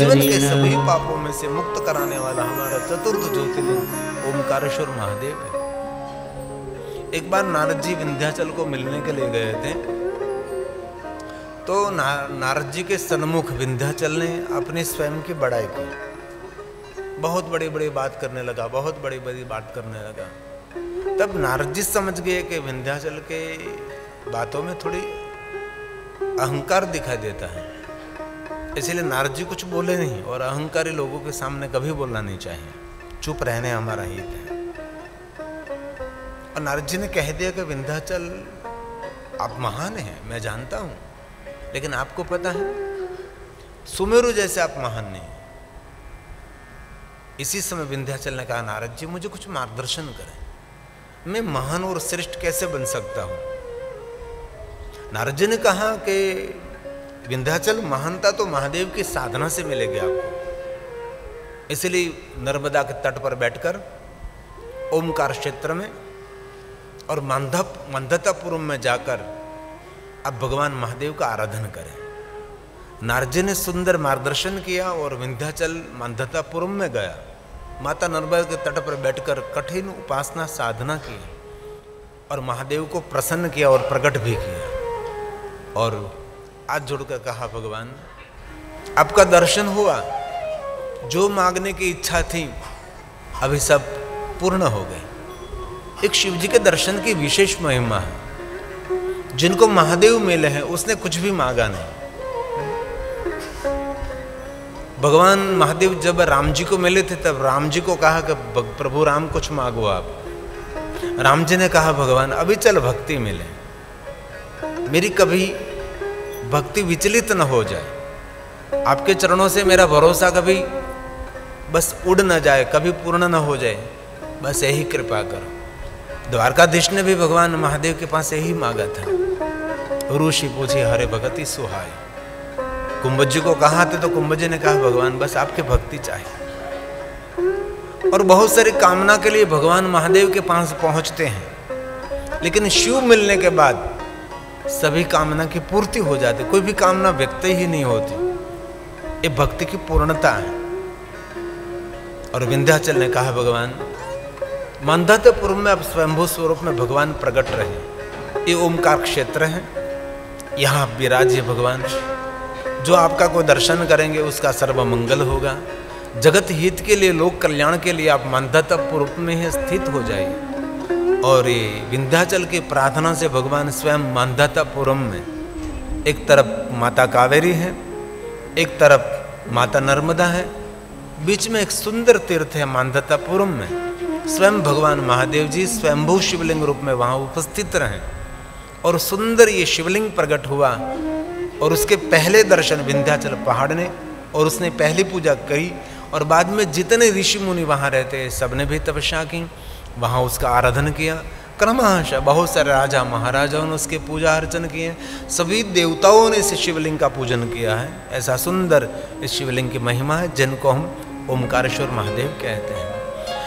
जीवन के सभी पापों में से मुक्त कराने वाला हमारा चतुर्थ ज्योतिर्लिंग ओमकारेश्वर महादेव है। एक बार नारद जी विंध्याचल को मिलने के लिए गए थे, तो नारद जी के सन्मुख विंध्याचल ने अपनी स्वयं की बड़ाई की, बहुत बड़ी बड़ी बात करने लगा, बहुत बड़ी बड़ी बात करने लगा। तब नारद जी समझ गए कि विंध्याचल के बातों में थोड़ी अहंकार दिखाई देता है, इसलिए नारद जी कुछ बोले नहीं, और अहंकारी लोगों के सामने कभी बोलना नहीं चाहिए, चुप रहने हमारा हित है। और नारद जी ने कह दिया कि विंध्याचल आप महान हैं, मैं जानता हूं, लेकिन आपको पता है सुमेरु जैसे आप महान नहीं। इसी समय विंध्याचल ने कहा, नारद जी मुझे कुछ मार्गदर्शन करें, मैं महान और श्रेष्ठ कैसे बन सकता हूं। नारद जी ने कहा कि विंध्याचल महानता तो महादेव की साधना से मिलेगी आपको, इसलिए नर्मदा के तट पर बैठकर ओमकार क्षेत्र में और मंदतापुरम में जाकर अब भगवान महादेव का आराधन करें। नारद जी ने सुंदर मार्गदर्शन किया और विंध्याचल मंदतापुरम में गया, माता नर्मदा के तट पर बैठकर कठिन उपासना साधना की और महादेव को प्रसन्न किया और प्रकट भी किया। और हाथ जोड़कर कहा, भगवान आपका दर्शन हुआ, जो मांगने की इच्छा थी अभी सब पूर्ण हो गए। एक शिव जी के दर्शन की विशेष महिमा है, जिनको महादेव मिले हैं उसने कुछ भी मांगा नहीं। भगवान महादेव जब राम जी को मिले थे तब राम जी को कहा कि प्रभु राम कुछ मांगो आप। राम जी ने कहा, भगवान अभी चल भक्ति मिले, मेरी कभी भक्ति विचलित न हो जाए, आपके चरणों से मेरा भरोसा कभी बस उड़ न जाए, कभी पूर्ण न हो जाए, बस यही कृपा करो। द्वारकाधीश ने भी भगवान महादेव के पास यही मांगा था। ऋषि पूछे, हरे भगति सुहाय। कुंभ जी को कहा था तो कुंभ जी ने कहा, भगवान बस आपकी भक्ति चाहिए। और बहुत सारी कामना के लिए भगवान महादेव के पास पहुंचते हैं, लेकिन शिव मिलने के बाद सभी कामना की पूर्ति हो जाती, कोई भी कामना व्यक्त ही नहीं होती। ये भक्ति की पूर्णता है। और विंध्याचल ने कहा, भगवान मंदतापुरम में अब स्वयंभू स्वरूप में भगवान प्रकट रहे, ये ओमकार क्षेत्र है, यहाँ विराजिए भगवान। जो आपका कोई दर्शन करेंगे उसका सर्व मंगल होगा, जगत हित के लिए, लोक कल्याण के लिए आप मंदतापुरम में ही स्थित हो जाइए। और ये विंध्याचल की प्रार्थना से भगवान स्वयं मंदतापुरम में, एक तरफ माता कावेरी है, एक तरफ माता नर्मदा है, बीच में एक सुंदर तीर्थ है मंदतापुरम में। स्वयं भगवान महादेव जी स्वयंभू शिवलिंग रूप में वहां उपस्थित रहे और सुंदर ये शिवलिंग प्रकट हुआ। और उसके पहले दर्शन विंध्याचल पहाड़ ने, और उसने पहली पूजा की, और बाद में जितने ऋषि मुनि वहाँ रहते सबने भी तपस्या की, वहाँ उसका आराधन किया। क्रमशः बहुत सारे राजा महाराजाओं ने उसके पूजा अर्चन किए, सभी देवताओं ने इस शिवलिंग का पूजन किया है। ऐसा सुंदर इस शिवलिंग की महिमा है, जिनको हम ओमकारेश्वर महादेव कहते हैं।